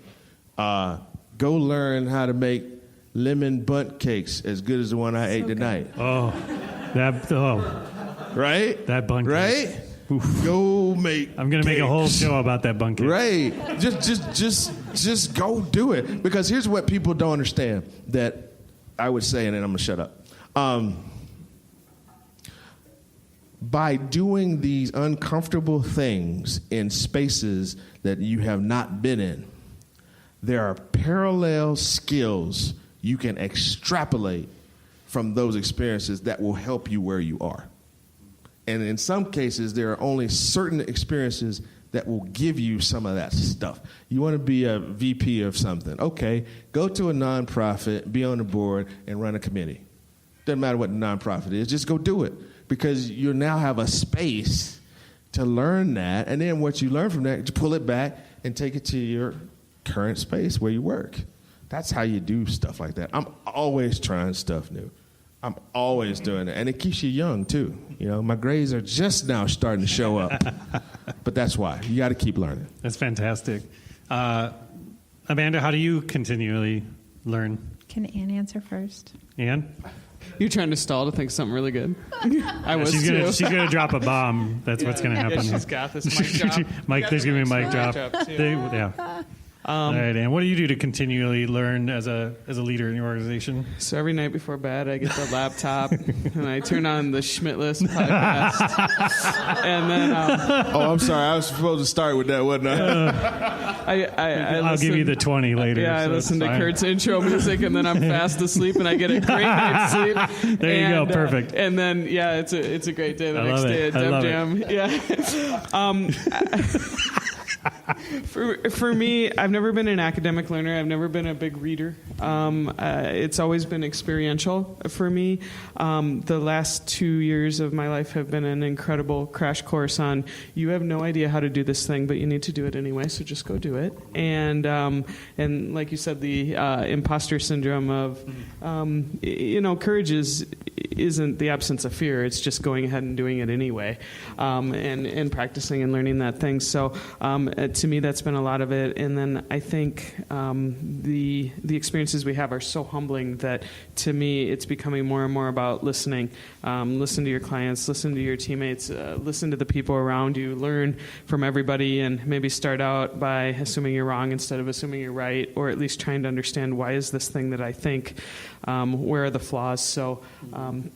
Go learn how to make lemon bundt cakes as good as the one I ate tonight. Right? That bundt cake. Right? Go make I'm going to make a whole show about that bundt cake. Right. Just go do it. Because here's what people don't understand that I would say, and then I'm going to shut up. By doing these uncomfortable things in spaces that you have not been in, there are parallel skills you can extrapolate from those experiences that will help you where you are. And in some cases, there are only certain experiences that will give you some of that stuff. You want to be a VP of something. Okay, go to a nonprofit, be on the board, and run a committee. Doesn't matter what the nonprofit is, just go do it. Because you now have a space to learn that, and then what you learn from that, you pull it back and take it to your current space where you work. That's how you do stuff like that. I'm always trying stuff new. I'm always doing it, and it keeps you young too. My grades are just now starting to show up, but that's why you got to keep learning. That's fantastic. Amanda, how do you continually learn? Can Ann answer first? Ann? You're trying to stall to think something really good. I was she's gonna drop a bomb. That's what's gonna happen. Yeah, she's got this mic drop. Mike, there's gonna be a mic drop. Yeah. All right, and what do you do to continually learn as a leader in your organization? So every night before bed, I get the laptop and I turn on the Schmidt List podcast. And then, I'm sorry, I was supposed to start with that, wasn't I? I'll give you the 20 later. Yeah, I listen to Kurt's intro music, and then I'm fast asleep, and I get a great night's sleep. There you go, perfect. And then, it's a great day the next day at DevJam. For me, I've never been an academic learner. I've never been a big reader. It's always been experiential for me. The last 2 years of my life have been an incredible crash course on you have no idea how to do this thing, but you need to do it anyway, so just go do it. And like you said, the imposter syndrome of, courage isn't the absence of fear. It's just going ahead and doing it anyway, and practicing and learning that thing. So to me, that's been a lot of it. And then I think the experiences we have are so humbling that to me, it's becoming more and more about listening. Listen to your clients, listen to your teammates, listen to the people around you, learn from everybody, and maybe start out by assuming you're wrong instead of assuming you're right, or at least trying to understand why is this thing that I think, where are the flaws. So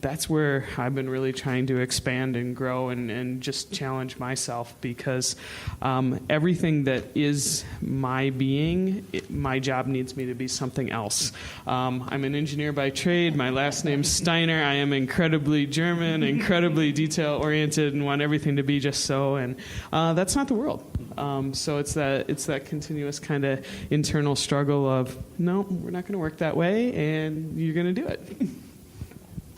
that's where I've been really trying to expand and grow and just challenge myself, because everything that is my being, my job needs me to be something else. I'm an engineer by trade. My last name's Steiner. I am incredibly German, incredibly detail-oriented, and want everything to be just so, and that's not the world. So it's that continuous kind of internal struggle of, no, we're not going to work that way, and you're going to do it.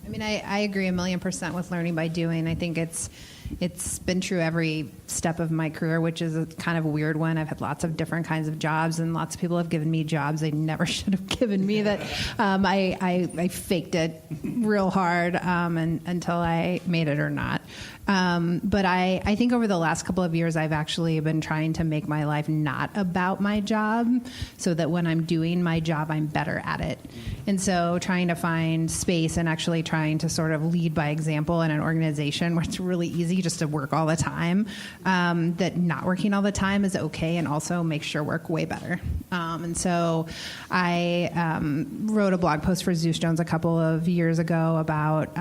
I mean, I agree 1,000,000% with learning by doing. I think it's been true every step of my career, which is a kind of a weird one. I've had lots of different kinds of jobs, and lots of people have given me jobs they never should have given me. That I faked it real hard until I made it or not. But I think over the last couple of years, I've actually been trying to make my life not about my job, so that when I'm doing my job, I'm better at it. And so trying to find space and actually trying to sort of lead by example in an organization where it's really easy just to work all the time, that not working all the time is okay, and also makes your work way better. And so I wrote a blog post for Zeus Jones a couple of years ago about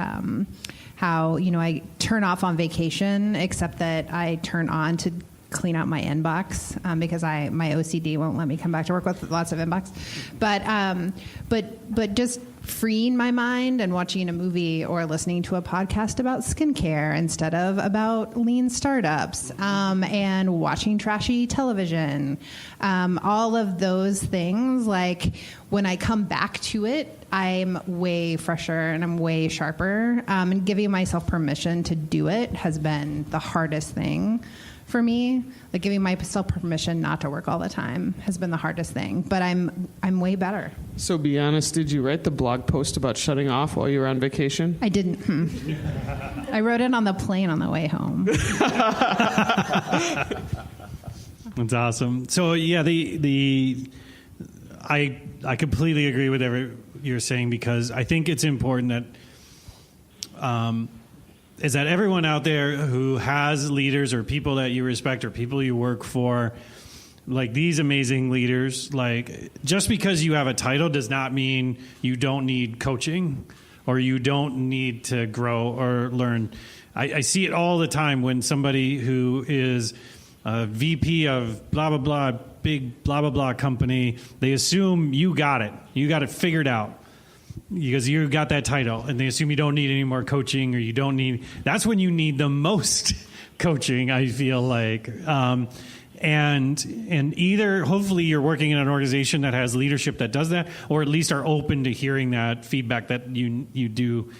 how, I turn off on vacation, except that I turn on to clean out my inbox, because my OCD won't let me come back to work with lots of inbox. But just freeing my mind and watching a movie or listening to a podcast about skincare instead of about lean startups, and watching trashy television, all of those things, like when I come back to it, I'm way fresher and I'm way sharper, and giving myself permission to do it has been the hardest thing for me. Like giving myself permission not to work all the time has been the hardest thing, but I'm way better. So be honest, did you write the blog post about shutting off while you were on vacation? I didn't. I wrote it on the plane on the way home. That's awesome. So yeah, I completely agree with everything you're saying, because I think it's important that is that everyone out there who has leaders or people that you respect or people you work for, like these amazing leaders, like just because you have a title does not mean you don't need coaching or you don't need to grow or learn. I see it all the time when somebody who is a VP of blah, blah, blah, big blah, blah, blah company, they assume you got it figured out, because you got that title, and they assume you don't need any more coaching, or you don't need. That's when you need the most coaching, I feel like. And either hopefully you're working in an organization that has leadership that does that, or at least are open to hearing that feedback that you do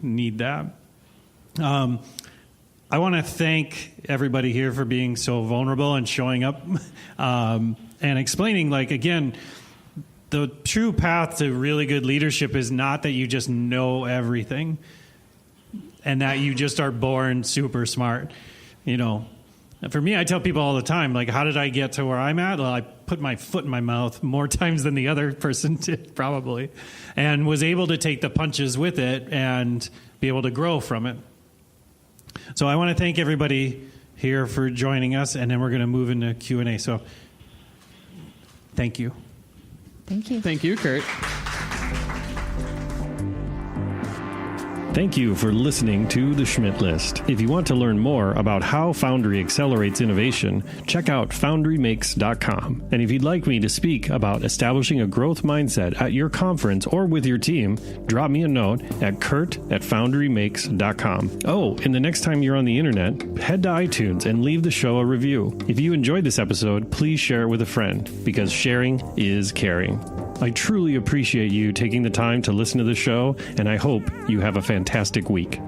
need that. I want to thank everybody here for being so vulnerable and showing up and explaining, like, again, the true path to really good leadership is not that you just know everything and that you just are born super smart. For me, I tell people all the time, like, how did I get to where I'm at? Well, I put my foot in my mouth more times than the other person did, probably, and was able to take the punches with it and be able to grow from it. So I want to thank everybody here for joining us, and then we're going to move into Q&A. So thank you. Thank you. Thank you, Kurt. Thank you for listening to the Schmidt List. If you want to learn more about how Foundry accelerates innovation, check out foundrymakes.com. And if you'd like me to speak about establishing a growth mindset at your conference or with your team, drop me a note at kurt@foundrymakes.com. Oh, and the next time you're on the internet, head to iTunes and leave the show a review. If you enjoyed this episode, please share it with a friend, because sharing is caring. I truly appreciate you taking the time to listen to the show, and I hope you have a fantastic week.